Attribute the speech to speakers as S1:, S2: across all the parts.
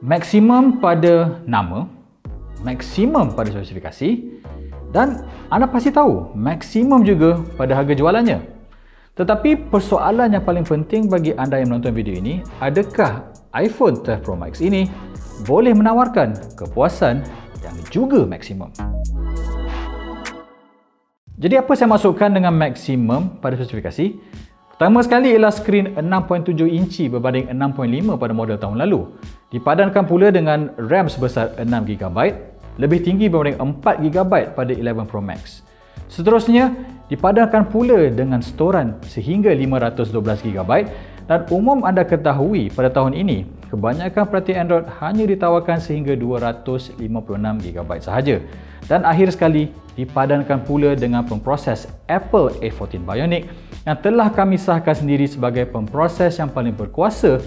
S1: Maksimum pada nama, maksimum pada spesifikasi, dan anda pasti tahu maksimum juga pada harga jualannya. Tetapi persoalan yang paling penting bagi anda yang menonton video ini, adakah iPhone 12 Pro Max ini boleh menawarkan kepuasan yang juga maksimum? Jadi apa saya maksudkan dengan maksimum pada spesifikasi? Pertama sekali ialah skrin 6.7 inci berbanding 6.5 pada model tahun lalu. Dipadankan pula dengan RAM sebesar 6GB, lebih tinggi berbanding 4GB pada 11 Pro Max. Seterusnya, dipadankan pula dengan storan sehingga 512GB, dan umum anda ketahui pada tahun ini, kebanyakan peranti Android hanya ditawarkan sehingga 256GB sahaja. Dan akhir sekali, dipadankan pula dengan pemproses Apple A14 Bionic yang telah kami sahkan sendiri sebagai pemproses yang paling berkuasa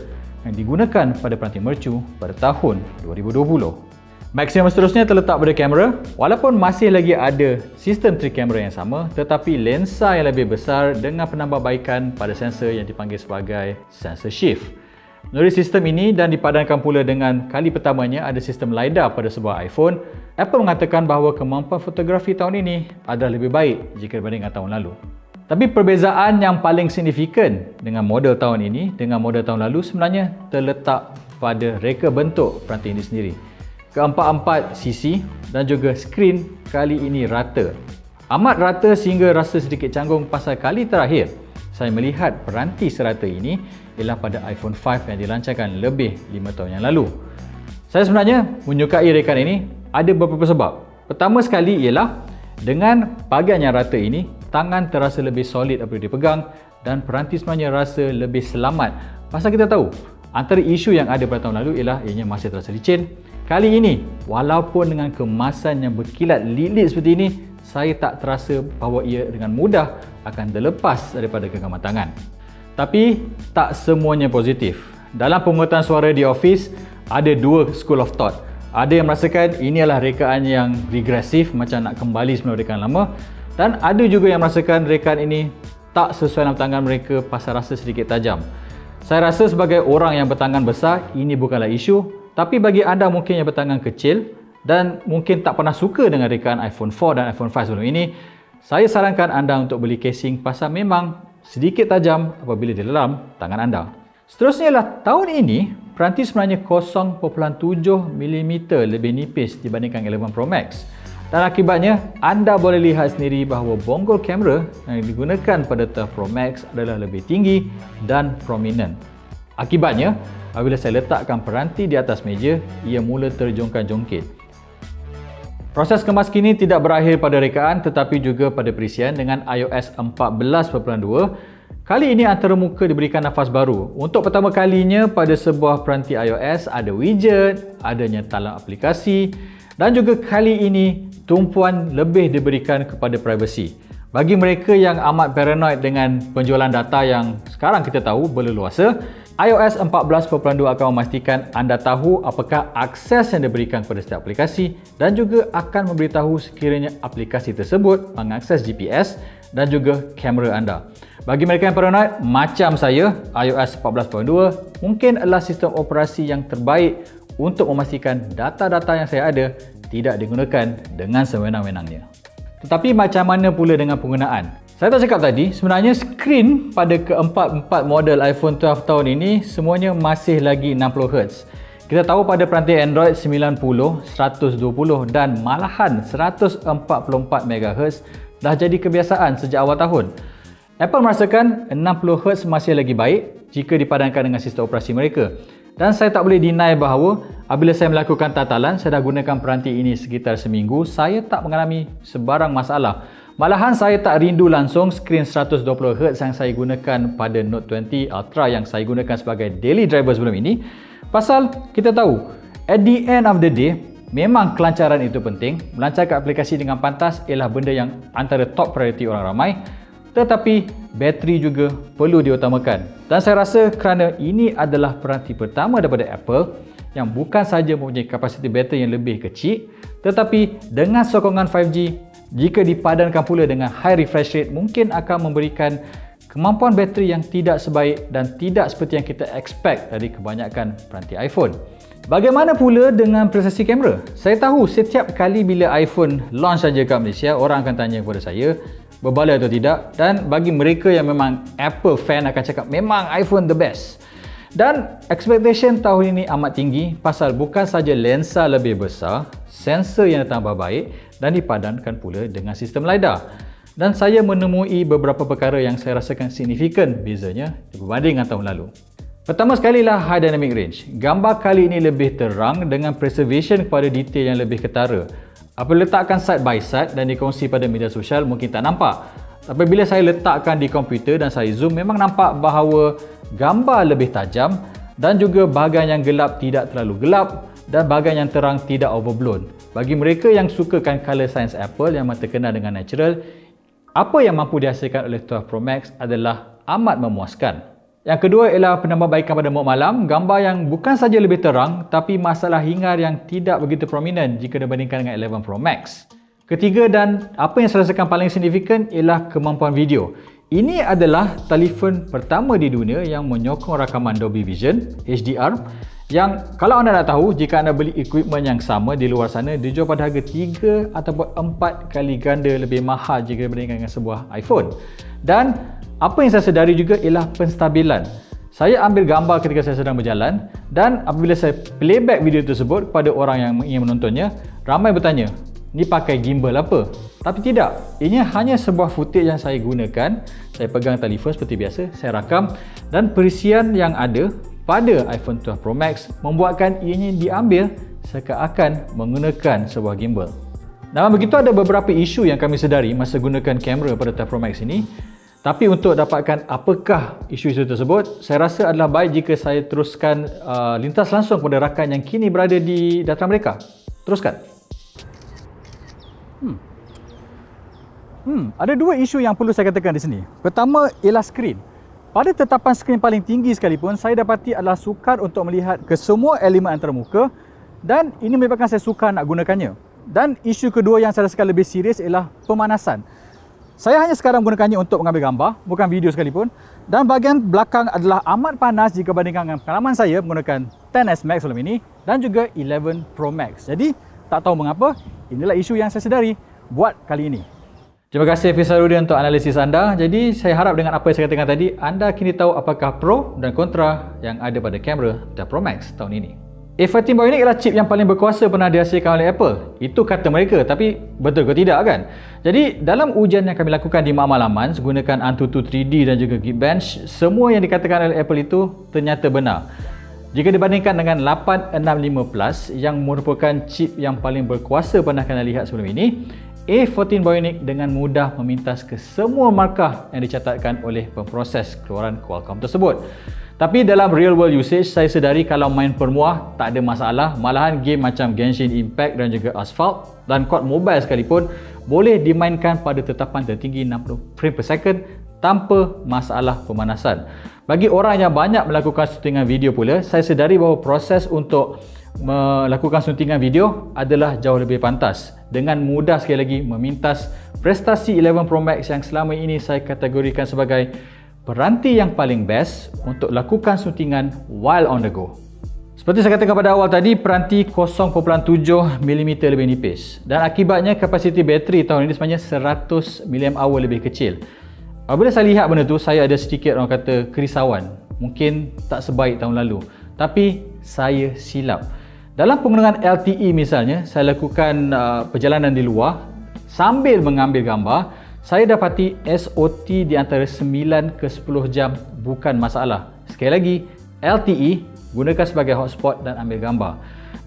S1: yang digunakan pada peranti mercu pada tahun 2020. Maksimum seterusnya terletak pada kamera. Walaupun masih lagi ada sistem trick kamera yang sama, tetapi lensa yang lebih besar dengan penambahbaikan pada sensor yang dipanggil sebagai sensor shift. Menurut sistem ini dan dipadankan pula dengan kali pertamanya ada sistem LiDAR pada sebuah iPhone, Apple mengatakan bahawa kemampuan fotografi tahun ini adalah lebih baik jika berbanding dengan tahun lalu. Tapi perbezaan yang paling signifikan dengan model tahun ini dengan model tahun lalu sebenarnya terletak pada reka bentuk peranti ini sendiri. Keempat-empat sisi dan juga skrin kali ini rata. Amat rata sehingga rasa sedikit canggung pasal kali terakhir saya melihat peranti serata ini ialah pada iPhone 5 yang dilancarkan lebih 5 tahun yang lalu. Saya sebenarnya menyukai rekan ini ada beberapa sebab. Pertama sekali ialah dengan bahagian yang rata ini, tangan terasa lebih solid apabila dipegang dan peranti sebenarnya rasa lebih selamat. Pasal kita tahu, antara isu yang ada pada tahun lalu ialah ianya masih terasa licin. Kali ini, walaupun dengan kemasan yang berkilat lit-lit seperti ini, saya tak terasa bahawa ia dengan mudah akan terlepas daripada genggaman tangan. Tapi, tak semuanya positif. Dalam pemungutan suara di office, ada dua school of thought. Ada yang merasakan ini adalah rekaan yang regresif, macam nak kembali sebelum rekaan lama. Dan ada juga yang merasakan rekaan ini tak sesuai dalam tangan mereka pasal rasa sedikit tajam. Saya rasa sebagai orang yang bertangan besar, ini bukanlah isu. Tapi bagi anda mungkin yang bertangan kecil dan mungkin tak pernah suka dengan rekaan iPhone 4 dan iPhone 5 sebelum ini, saya sarankan anda untuk beli casing pasal memang sedikit tajam apabila di dalam tangan anda. Seterusnya ialah tahun ini, peranti sebenarnya 0.7 mm lebih nipis dibandingkan 11 Pro Max. Dan akibatnya, anda boleh lihat sendiri bahawa bonggol kamera yang digunakan pada 12 Pro Max adalah lebih tinggi dan prominent. Akibatnya, apabila saya letakkan peranti di atas meja, ia mula terjongkang-jongkit. Proses kemas kini tidak berakhir pada rekaan tetapi juga pada perisian dengan iOS 14.2. Kali ini antara muka diberikan nafas baru. Untuk pertama kalinya pada sebuah peranti iOS ada widget, adanya talang aplikasi dan juga kali ini tumpuan lebih diberikan kepada privacy. Bagi mereka yang amat paranoid dengan penjualan data yang sekarang kita tahu berleluasa, iOS 14.2 akan memastikan anda tahu apakah akses yang diberikan kepada setiap aplikasi dan juga akan memberitahu sekiranya aplikasi tersebut mengakses GPS dan juga kamera anda. Bagi mereka yang paranoid macam saya, iOS 14.2 mungkin adalah sistem operasi yang terbaik untuk memastikan data-data yang saya ada tidak digunakan dengan sewenang-wenangnya. Tetapi macam mana pula dengan penggunaan? Saya tak cakap tadi, sebenarnya skrin pada keempat-empat model iPhone 12 tahun ini semuanya masih lagi 60Hz. Kita tahu pada peranti Android 90, 120 dan malahan 144MHz dah jadi kebiasaan sejak awal tahun. Apple merasakan 60Hz masih lagi baik jika dipadankan dengan sistem operasi mereka. Dan saya tak boleh deny bahawa apabila saya melakukan tatalan, saya dah gunakan peranti ini sekitar seminggu, saya tak mengalami sebarang masalah. Malahan saya tak rindu langsung skrin 120Hz yang saya gunakan pada Note 20 Ultra yang saya gunakan sebagai daily driver sebelum ini. Pasal kita tahu, at the end of the day, memang kelancaran itu penting. Melancarkan aplikasi dengan pantas ialah benda yang antara top priority orang ramai. Tetapi bateri juga perlu diutamakan. Dan saya rasa kerana ini adalah peranti pertama daripada Apple yang bukan sahaja mempunyai kapasiti bateri yang lebih kecil, tetapi dengan sokongan 5G, jika dipadankan pula dengan high refresh rate, mungkin akan memberikan kemampuan bateri yang tidak sebaik dan tidak seperti yang kita expect dari kebanyakan peranti iPhone. Bagaimana pula dengan prestasi kamera? Saya tahu setiap kali bila iPhone launch saja kat Malaysia, orang akan tanya kepada saya, berbaloi atau tidak, dan bagi mereka yang memang Apple fan akan cakap memang iPhone the best. Dan expectation tahun ini amat tinggi pasal bukan saja lensa lebih besar, sensor yang tambah baik dan dipadankan pula dengan sistem LiDAR. Dan saya menemui beberapa perkara yang saya rasakan signifikan bezanya berbanding dengan tahun lalu. Pertama sekali lah High Dynamic Range. Gambar kali ini lebih terang dengan preservation kepada detail yang lebih ketara. Apabila letakkan side by side dan dikongsi pada media sosial mungkin tak nampak. Tapi bila saya letakkan di komputer dan saya zoom, memang nampak bahawa gambar lebih tajam dan juga bahagian yang gelap tidak terlalu gelap dan bahagian yang terang tidak overblown. Bagi mereka yang sukakan color science Apple yang terkenal dengan natural, apa yang mampu dihasilkan oleh 12 Pro Max adalah amat memuaskan. Yang kedua ialah penambahbaikan pada mode malam, gambar yang bukan saja lebih terang tapi masalah hingar yang tidak begitu prominent jika dibandingkan dengan 11 Pro Max. Ketiga dan apa yang saya rasakan paling signifikan ialah kemampuan video. Ini adalah telefon pertama di dunia yang menyokong rakaman Dolby Vision HDR yang kalau anda nak tahu, jika anda beli equipment yang sama di luar sana dijual pada harga 3 ataupun 4 kali ganda lebih mahal jika dibandingkan dengan sebuah iPhone. Dan apa yang saya sedari juga ialah penstabilan. Saya ambil gambar ketika saya sedang berjalan dan apabila saya playback video tersebut kepada orang yang ingin menontonnya, ramai bertanya, ni pakai gimbal apa? Tapi tidak, ini hanya sebuah footage yang saya gunakan. Saya pegang telefon seperti biasa, saya rakam dan perisian yang ada pada iPhone 12 Pro Max membuatkan ianya diambil seakan-akan menggunakan sebuah gimbal. Namun begitu ada beberapa isu yang kami sedari masa gunakan kamera pada 12 Pro Max ini. Tapi untuk dapatkan apakah isu-isu tersebut, saya rasa adalah baik jika saya teruskan lintas langsung kepada rakan yang kini berada di dataran mereka. Teruskan. Ada dua isu yang perlu saya katakan di sini. Pertama ialah skrin. Pada tetapan skrin paling tinggi sekalipun, saya dapati adalah sukar untuk melihat ke semua elemen antarmuka dan ini menyebabkan saya sukar nak gunakannya. Dan isu kedua yang saya rasakan lebih serius ialah pemanasan. Saya hanya sekarang menggunakannya untuk mengambil gambar, bukan video sekalipun. Dan bahagian belakang adalah amat panas jika bandingkan dengan pengalaman saya menggunakan XS Max sebelum ini dan juga 11 Pro Max. Jadi, tak tahu mengapa, inilah isu yang saya sedari buat kali ini. Terima kasih Fisarudin untuk analisis anda. Jadi, saya harap dengan apa yang saya katakan tadi, anda kini tahu apakah pro dan kontra yang ada pada kamera 12 Pro Max tahun ini. A14 Bionic ialah chip yang paling berkuasa pernah dihasilkan oleh Apple. Itu kata mereka, tapi betul ke tidak kan? Jadi dalam ujian yang kami lakukan di makmal Aman menggunakan Antutu 3D dan juga Geekbench, semua yang dikatakan oleh Apple itu ternyata benar. Jika dibandingkan dengan 865 Plus yang merupakan chip yang paling berkuasa pernah kami lihat sebelum ini, A14 Bionic dengan mudah memintas ke semua markah yang dicatatkan oleh pemproses keluaran Qualcomm tersebut. Tapi dalam real world usage, saya sedari kalau main permuah tak ada masalah. Malahan game macam Genshin Impact dan juga Asphalt dan COD Mobile sekalipun boleh dimainkan pada tetapan tertinggi 60 frame per second tanpa masalah pemanasan. Bagi orang yang banyak melakukan syutingan video pula, saya sedari bahawa proses untuk melakukan syutingan video adalah jauh lebih pantas. Dengan mudah sekali lagi memintas prestasi 11 Pro Max yang selama ini saya kategorikan sebagai peranti yang paling best untuk lakukan syutingan while on the go. Seperti saya katakan pada awal tadi, peranti 0.7mm lebih nipis dan akibatnya kapasiti bateri tahun ini sebenarnya 100 mAh lebih kecil. Apabila saya lihat benda tu, saya ada sedikit orang kata kerisauan. Mungkin tak sebaik tahun lalu. Tapi saya silap. Dalam penggunaan LTE misalnya, saya lakukan perjalanan di luar sambil mengambil gambar. Saya dapati SOT di antara 9 ke 10 jam bukan masalah. Sekali lagi, LTE gunakan sebagai hotspot dan ambil gambar.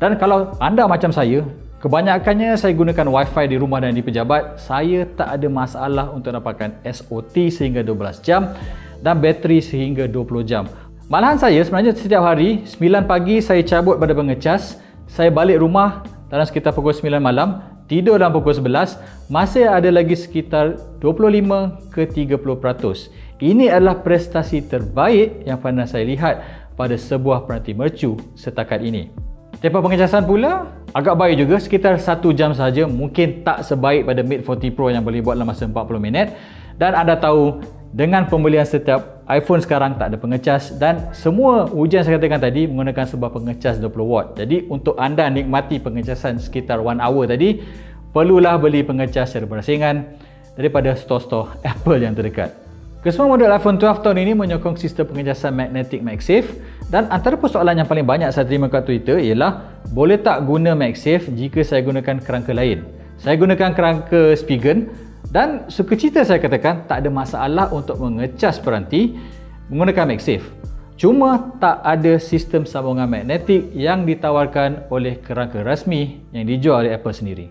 S1: Dan kalau anda macam saya, kebanyakannya saya gunakan Wi-Fi di rumah dan di pejabat, saya tak ada masalah untuk dapatkan SOT sehingga 12 jam dan bateri sehingga 20 jam. Malahan saya sebenarnya setiap hari 9 pagi saya cabut pada pengecas, saya balik rumah dalam sekitar pukul 9 malam, tidur dalam pukul 11, masih ada lagi sekitar 25 ke 30%. Ini adalah prestasi terbaik yang pernah saya lihat pada sebuah peranti mercu setakat ini. Tempoh pengecasan pula agak baik juga, sekitar 1 jam sahaja. Mungkin tak sebaik pada Mate 40 Pro yang boleh buat dalam masa 40 minit. Dan anda tahu dengan pembelian setiap iPhone sekarang tak ada pengecas, dan semua ujian saya katakan tadi menggunakan sebuah pengecas 20 watt. Jadi untuk anda nikmati pengecasan sekitar 1 hour tadi, perlulah beli pengecas secara berasingan daripada store-store Apple yang terdekat. Kesemua model iPhone 12 tahun ini menyokong sistem pengecasan magnetic MagSafe, dan antara persoalan yang paling banyak saya terima kat Twitter ialah boleh tak guna MagSafe jika saya gunakan kerangka lain. Saya gunakan kerangka Spigen dan sukacita saya katakan tak ada masalah untuk mengecas peranti menggunakan MagSafe. Cuma tak ada sistem sambungan magnetik yang ditawarkan oleh kerangka rasmi yang dijual oleh Apple sendiri.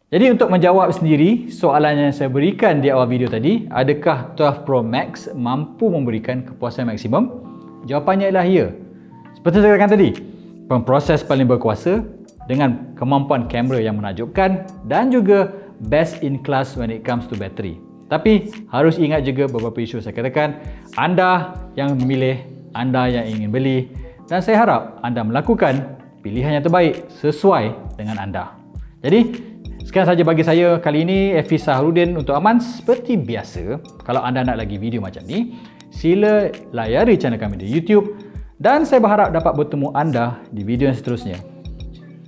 S1: Jadi untuk menjawab sendiri soalan yang saya berikan di awal video tadi, adakah 12 Pro Max mampu memberikan kepuasan maksimum? Jawapannya ialah ya. Seperti saya katakan tadi, pemproses paling berkuasa dengan kemampuan kamera yang menakjubkan dan juga best in class when it comes to battery. Tapi harus ingat juga beberapa isu saya katakan, anda yang memilih, anda yang ingin beli, dan saya harap anda melakukan pilihan yang terbaik sesuai dengan anda. Jadi sekian saja bagi saya kali ini, Hafiz Saharudin untuk Aman. Seperti biasa, kalau anda nak lagi video macam ni, sila layari channel kami di YouTube, dan saya berharap dapat bertemu anda di video yang seterusnya.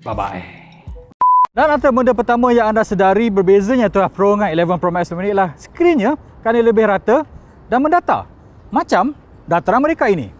S1: Bye-bye. Dan antara benda pertama yang anda sedari berbezanya 12 Pro dengan 11 Pro Max ini ialah skrinnya kan lebih rata dan mendata macam dataran mereka ini.